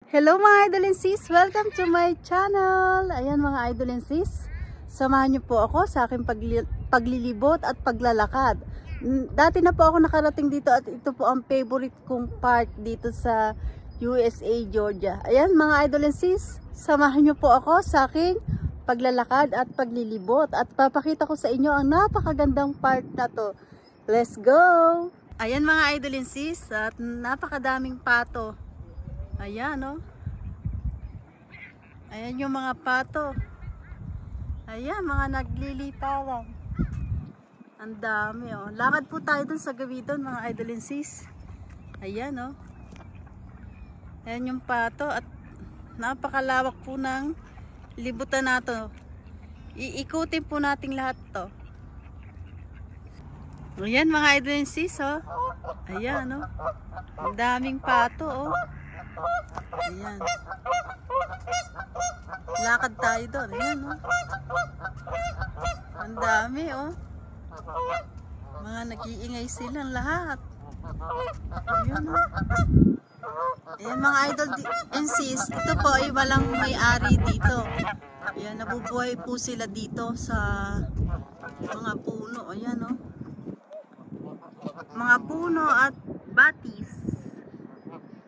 Hello mga idol and sis! Welcome to my channel! Ayan mga idol and sis, samahan niyo po ako sa aking paglilibot at paglalakad. Dati na po ako nakarating dito at ito po ang favorite kong part dito sa USA, Georgia. Ayan mga idol and sis, samahan niyo po ako sa aking paglalakad at paglilibot at papakita ko sa inyo ang napakagandang part na to. Let's go! Ayan mga idol and sis, at napakadaming pato. Ayan, oh. Ayan yung mga pato. Ayan, mga nagliliparan. Ang dami, oh. Lakad po tayo dun sa gabi dun, mga idol and sis. Ayan, oh. Ayan yung pato at napakalawak po ng libutan nato. Iikutin po natin lahat to. Ayan mga idol and sis, oh. Ayan, oh. Ang daming pato, oh. Ayan. Lakad tayo doon. Ayan, oh. Ang dami, oh. Mga nag-iingay silang lahat. Ayan, oh. Ayan mga idol and sis, ito po ay walang may-ari dito. Ayan, nabubuhay po sila dito sa mga puno. Ayan, oh. Mga puno at batis.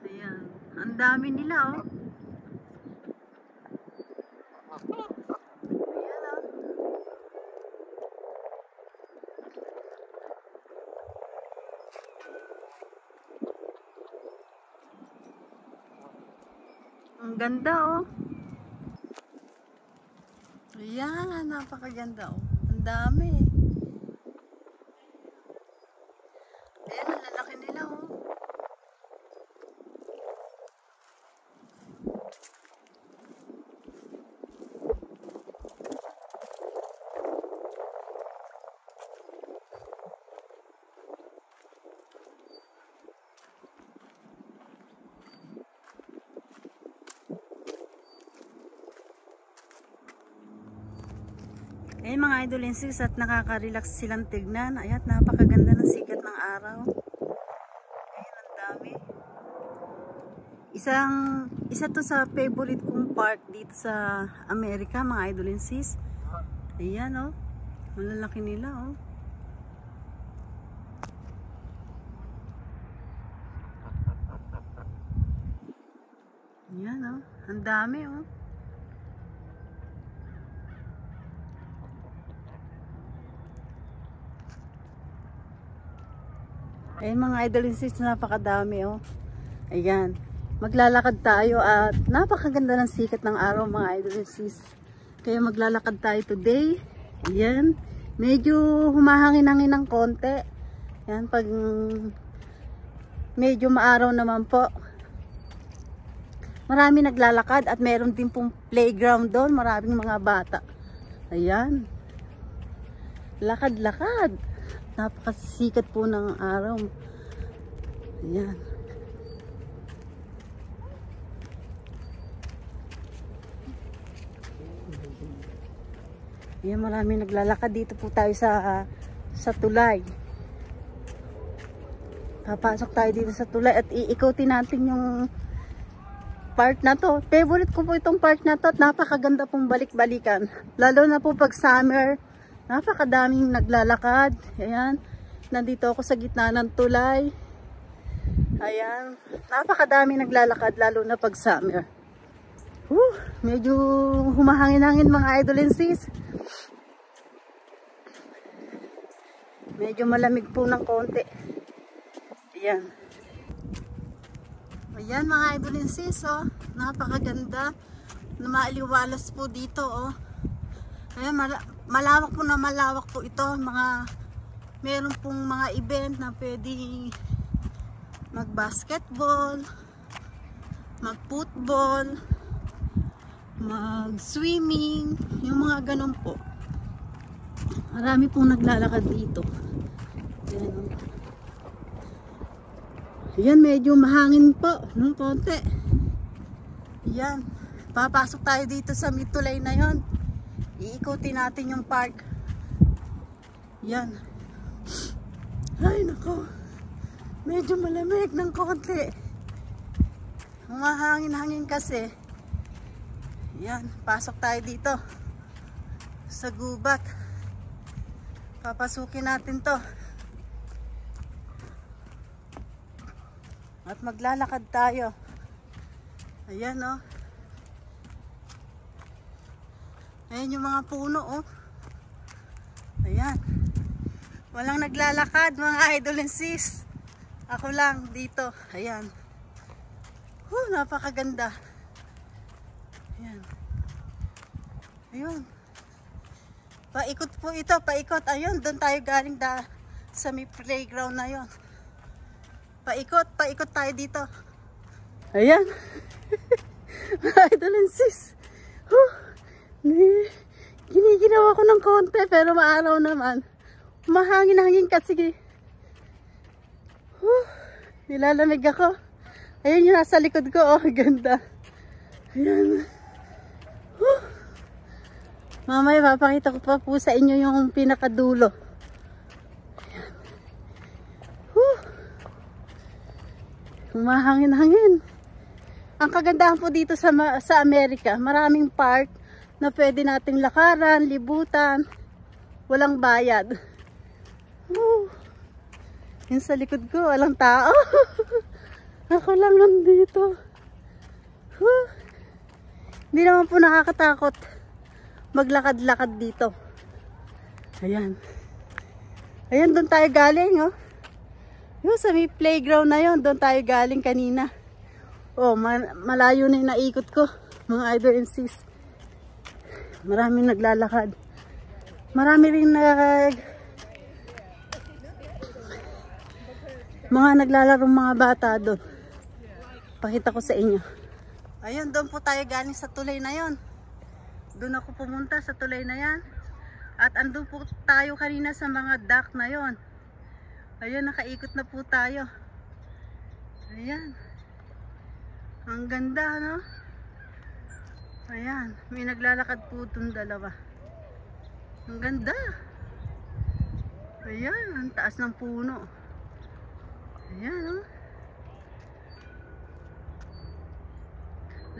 Ayan. Ang dami nila, oh. Ayan, oh. Ang ganda, oh. Ayan, napakaganda, oh. Ang dami. Ayan, ang lalaki nila, oh. Ayan mga idol and sis, at nakaka-relax silang tignan. Ayan, napakaganda ng sikat ng araw. Ayan, ang dami. Isa to sa favorite kong park dito sa Amerika, mga idol and sis. Ayan, oh. Malalaki nila, oh. Ayan, oh. Ang dami, oh. Ayan mga idol and sis, napakadami, oh. Ayan, maglalakad tayo at napakaganda ng sikat ng araw mga idol and sis. Kaya maglalakad tayo today. Ayan, medyo humahangin-hangin ng konti. Ayan, pag medyo maaraw naman po, marami naglalakad at meron din pong playground doon. Maraming mga bata. Ayan, lakad-lakad. Napakasikat po ng araw. Ayan. Ayan, marami naglalakad. Dito po tayo sa tulay. Papasok tayo dito sa tulay at iikutin natin yung part na to. Favorite ko po itong part na to at napakaganda pong balik-balikan. Lalo na po pag summer. Napakadaming naglalakad. Ayan. Nandito ako sa gitna ng tulay. Ayan. Napakadaming naglalakad lalo na pag summer. Medyo humahangin-hangin mga idol and sis. Medyo malamig po ng konti. Ayan. Ayan mga idol and sis, oh. Napakaganda. Maaliwalas po dito, oh. Ayan, malawak po ito. Meron pong mga event na pwede mag-basketball, mag-football, mag-swimming, yung mga ganun po. Marami pong naglalakad dito. Ayan. Ayan, medyo mahangin po ng konti. Ayan, papasok tayo dito sa mitulay na yon. Iikutin natin yung park. Yan. Ay nako, medyo malamig ng konti. Humahangin-hangin kasi. Yan, pasok tayo dito sa gubat. Papasukin natin to. At maglalakad tayo. Ayan oh. Ayan yung mga puno oh. Ayan. Walang naglalakad mga idol and sis. Ako lang dito. Ayan. Napakaganda. Ayan. Ayun. Paikot po ito, paikot. Ayun, doon tayo galing sa may playground na yon. Paikot, paikot tayo dito. Ayan. Idol and sis. Giniginawa ko ng konti pero maaraw naman. Mahangin-hangin kasi. Nilalamig ako. Ayun yung nasa likod ko. Oh, ganda. Ayan. Mamaya papakita ko pa po sa inyo yung pinakadulo. Ayan. Humahangin-hangin. Ang kagandahan po dito sa Amerika, maraming park na pwede nating lakaran, libutan, walang bayad. Yung sa likod ko, walang tao. Ako lang nandito. Hindi naman po nakakatakot maglakad-lakad dito. Ayan. Ayan, doon tayo galing, oh. Yung sa may playground na yon, doon tayo galing kanina. Oh, malayo na yung naikot ko, mga idol and sis. Maraming naglalakad. Marami rin mga naglalarong mga bata doon. Pakita ko sa inyo. Ayun, doon po tayo galing sa tulay na yon. Doon ako pumunta sa tulay na yan. At andun po tayo kanina sa mga dock na yon. Ayun, nakaikot na po tayo. Ayan. Ang ganda, no? Ayan, may naglalakad po itong dalawa. Ang ganda. Ayan, ang taas ng puno. Ayan, no?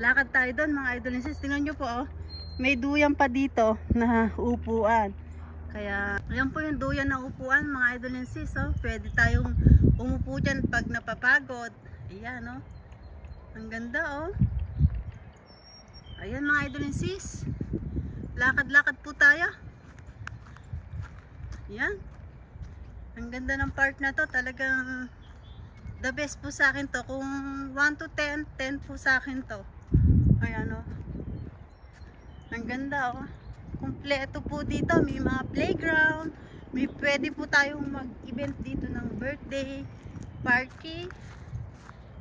Lakad tayo doon mga idol and sis. Tingnan nyo po oh. May duyan pa dito na upuan. Kaya yan po yung duyan na upuan mga idol and sis oh. Pwede tayong umupo dyan pag napapagod. Ayan oh. Ang ganda oh. Ayan mga idol and sis. Lakad-lakad po tayo. Ayan. Ang ganda ng park na to. Talagang the best po sa akin to. Kung 1 to 10, 10 po sa akin to. Ayan o. Ang ganda o. Kompleto po dito. May mga playground. May pwede po tayong mag-event dito ng birthday, party.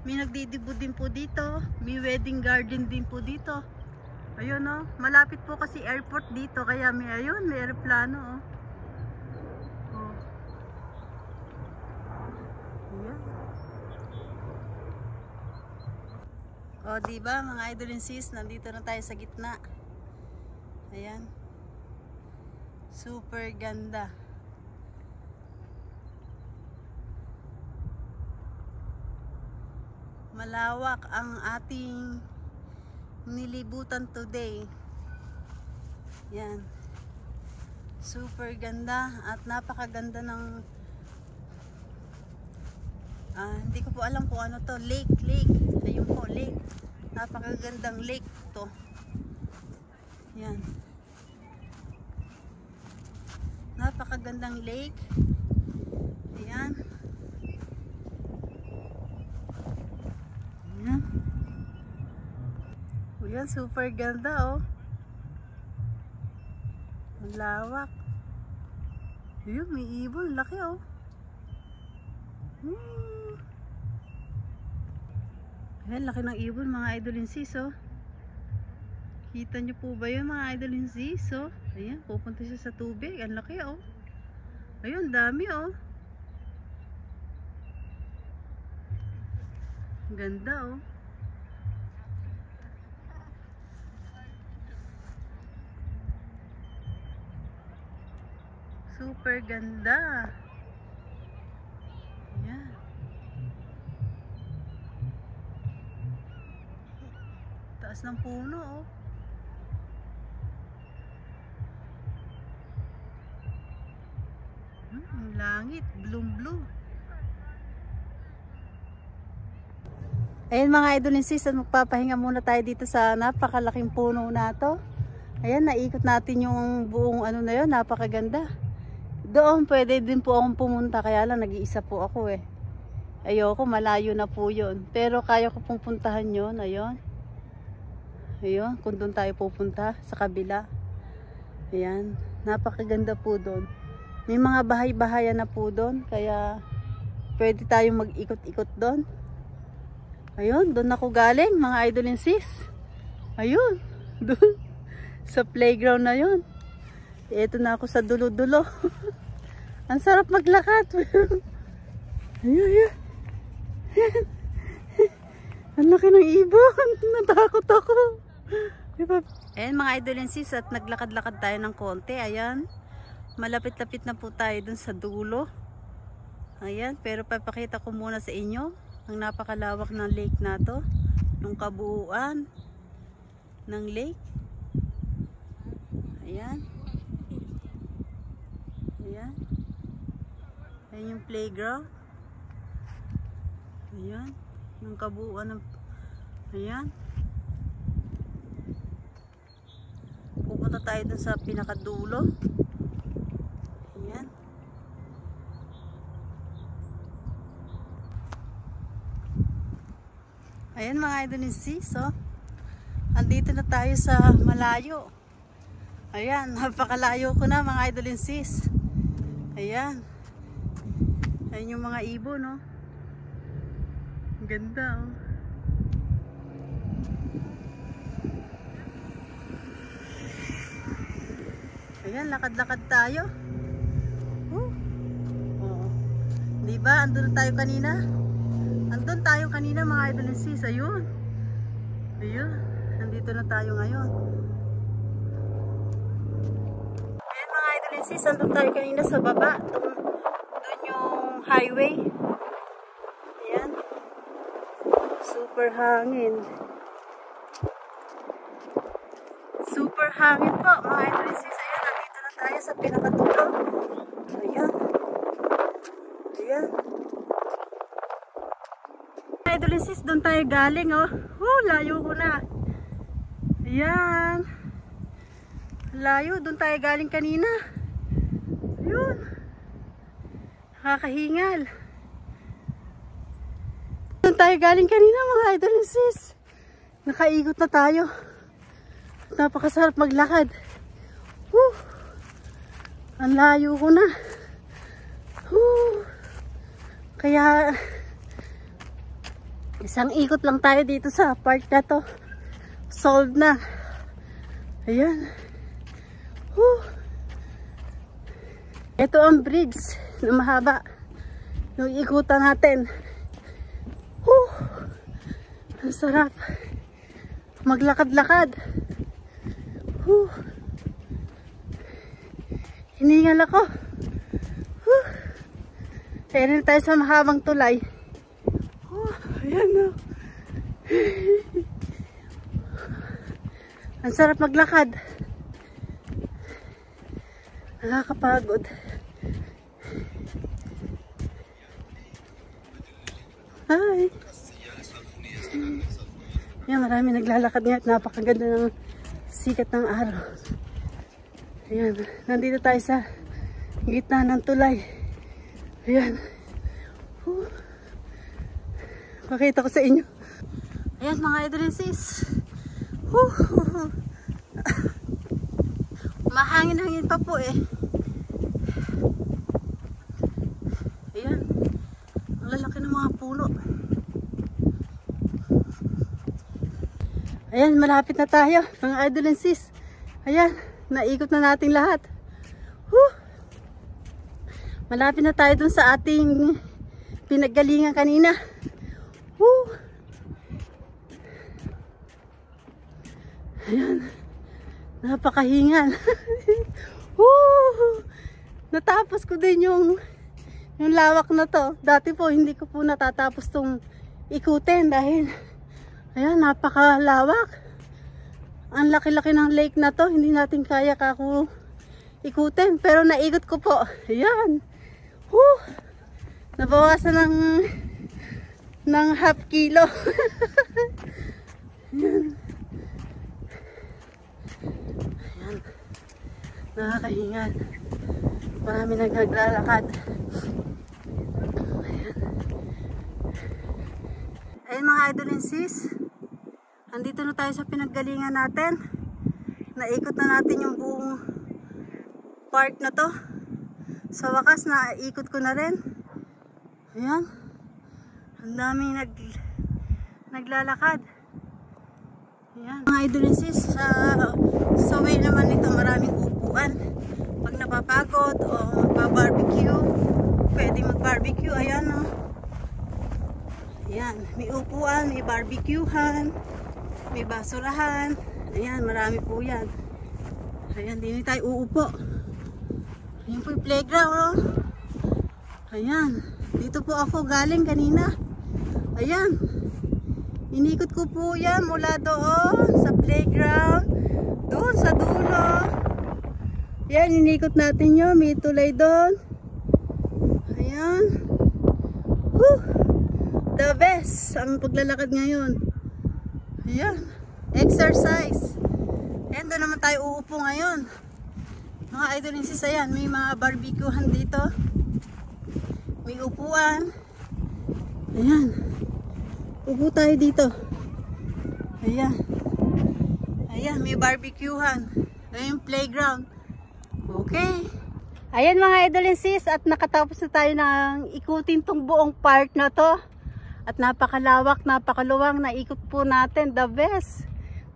May nagdidibo din po dito. May wedding garden din po dito. Ayun o. Malapit po kasi airport dito. Kaya may ayun. May aeroplano o. O, diba mga idol and sis, nandito na tayo sa gitna. Ayan. Super ganda. Malawak ang ating nilibutan today. Yan. Super ganda at napakaganda ng hindi ko po alam kung ano to. Lake. Ayun po, lake. Napakagandang lake to. Yan. Napakagandang lake. Ayan. Ayan. Ayan, super ganda oh. Ang lawak. Ayan, may ibon. Laki oh. Ayan, laki ng ibon mga idol and sis oh. Kita nyo po ba yun mga idol and sis oh. Ayan, pupunta siya sa tubig. Ang laki oh. Ayun, dami oh. Ganda oh. Super ganda. Ayan. Taas ng puno, oh. Ang langit, blue. Ayan mga idol and sis, magpapahinga muna tayo dito sa napakalaking puno na to. Ayan, naikot natin yung buong ano na yun, napakaganda. Doon pwede din po akong pumunta, kaya lang nag-iisa po ako eh. Ayoko, malayo na po yun. Pero kaya ko pong puntahan yun, ayun. Ayun, kung doon tayo pupunta, sa kabila. Ayan, napakaganda po doon. May mga bahay-bahayan na po doon, kaya pwede tayong mag-ikot-ikot doon. Ayun, doon ako galing, mga idol and sis. Ayun, doon. Sa playground na yun. Ito na ako sa dulo-dulo. Ang sarap maglakad. Ayun. Ang laki ng ibon. Natakot ako. Ayan mga idol and sis, at naglakad-lakad tayo ng konti. Ayan. Malapit-lapit na po tayo dun sa dulo. Ayan, pero papakita ko muna sa inyo ang napakalawak ng lake na to. Yung kabuuan ng lake. Ayan. Ayan. Ayan yung playground. Ayan. Yung kabuuan ng... Ayan. Pupunta tayo dun sa pinakadulo. Ayan. Ayan mga idol and sis, oh. Andito na tayo sa malayo. Ayan, napakalayo ko na mga idol and sis. Ayan. Ayan yung mga ibon, no? Ang ganda, oh. Ayan, lakad-lakad tayo. Oh. Diba, andun tayo kanina? Andun tayo kanina mga idol and sis. Ayun. Ayun. Nandito na tayo ngayon. Sis, andun tayo kanina sa baba. Doon yung highway. Ayan. Super hangin. Super hangin po mga idol sis. Ayan, nandito na tayo sa pinakatulo. Ayan. Ayan. Mga idol sis, doon tayo galing, oh. Layo ko na. Ayan. Layo, doon tayo galing kanina. Yun. Nakakahingal. Doon tayo galing kanina mga idol and sis. Nakaikot na tayo. Napakasarap maglakad. Woo! Ang layo ko na. Woo! Kaya isang ikot lang tayo dito sa park na to. Solved na. Ayan. Woo! Ito ang bridge na mahaba. Yung ikutan natin. Woo! Ang sarap. Maglakad-lakad. Woo! Hiningal ako. Woo! Kaya rin tayo sa mahabang tulay. Woo! Ayan o. Ang sarap maglakad. Nakakapagod. Hi! Ayan, marami naglalakad nga at napakaganda ng sikat ng araw. Ayan, nandito tayo sa gitna ng tulay. Ayan. Pakita ko sa inyo. Ayan mga idol and sis. Mahangin-hangin pa po eh. Ayan. Ang lalaki ng mga puno. Ayan, malapit na tayo. Mga idol and sis. Ayan, naikot na natin lahat. Malapit na tayo dun sa ating pinaggalingan kanina. Ayan. Napakahingal. Natapos ko din yung lawak na to. Dati po hindi ko po natatapos tong ikutin dahil ayan, napakalawak. Ang laki-laki ng lake na to, hindi natin kaya kako ikutin. Pero naikot ko po. Ayan. Woo! Nabawasan ng half kilo. Ayan. Ayan. Nakakahingal. Marami naglalakad. Ayan. Ayan mga idol and sis. Andito na tayo sa pinaggalingan natin. Naikot na natin yung buong park na to. Sa wakas, naikot ko na rin. Ayan. Ang daming naglalakad. Ayan. Mga idol and sis, sa way naman nito maraming upuan. Pag napapagod o magpa-barbecue, pwede mag-barbecue. Ayan o. Ayan. May upuan, may barbecuehan, may basurahan. Ayan, marami po yan. Ayan, din tayo uupo. Ayan po yung playground, oh. Ayan. Dito po ako galing kanina. Ayan. Inikot ko po yan mula doon sa playground. Doon sa dulo. Ayan, inikot natin yun. May tulay doon. Ayan. Woo! The best ang paglalakad ngayon. Ayan. Exercise. Ayan, doon naman tayo uupo ngayon. Mga idol and sis, ayan, may mga barbecuehan dito. May upuan. Ayan. Upo tayo dito. Ayan. Ayan, may barbecuehan. Ayan yung playground. Okay. Ayan mga idol and sis, at nakatapos na tayo ng ikutin tong buong park na to. At napakalawak, napakaluwang, naikot po natin. The best.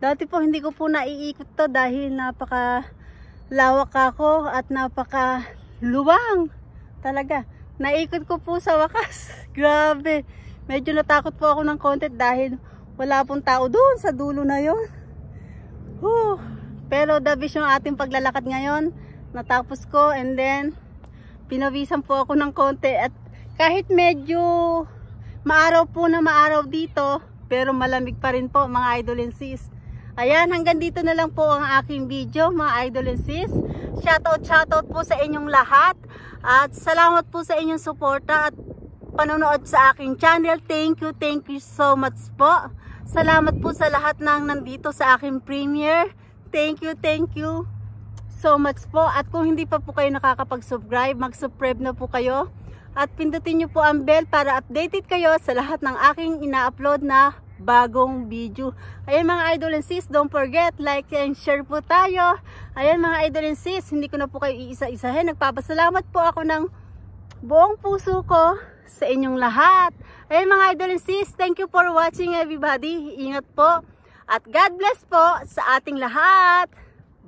Dati po hindi ko po naiikot to dahil napakalawak ako at napakaluwang. Talaga. Naikot ko po sa wakas. Grabe. Medyo natakot po ako ng konti dahil wala pong tao doon sa dulo na yon. Pero the best yung ating paglalakad ngayon. Natapos ko and then pinawisan po ako ng konti. At kahit medyo maaraw po na maaraw dito, pero malamig pa rin po mga idol and sis. Ayan, hanggang dito na lang po ang aking video mga idol and sis. Shoutout po sa inyong lahat. At salamat po sa inyong suporta at panonood sa aking channel. Thank you so much po. Salamat po sa lahat ng nandito sa aking premiere. Thank you so much po. At kung hindi pa po kayo nakakapag-subscribe, mag-subscribe na po kayo. At pindutin nyo po ang bell para updated kayo sa lahat ng aking ina-upload na bagong video. Ayan mga idol and sis, don't forget, like and share po tayo. Ayan mga idol and sis, hindi ko na po kayo iisa-isahin. Nagpapasalamat po ako ng buong puso ko sa inyong lahat. Ayan mga idol and sis, thank you for watching everybody. Ingat po at God bless po sa ating lahat.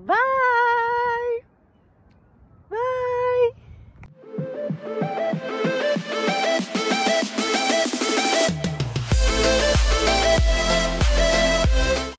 Bye! Bye!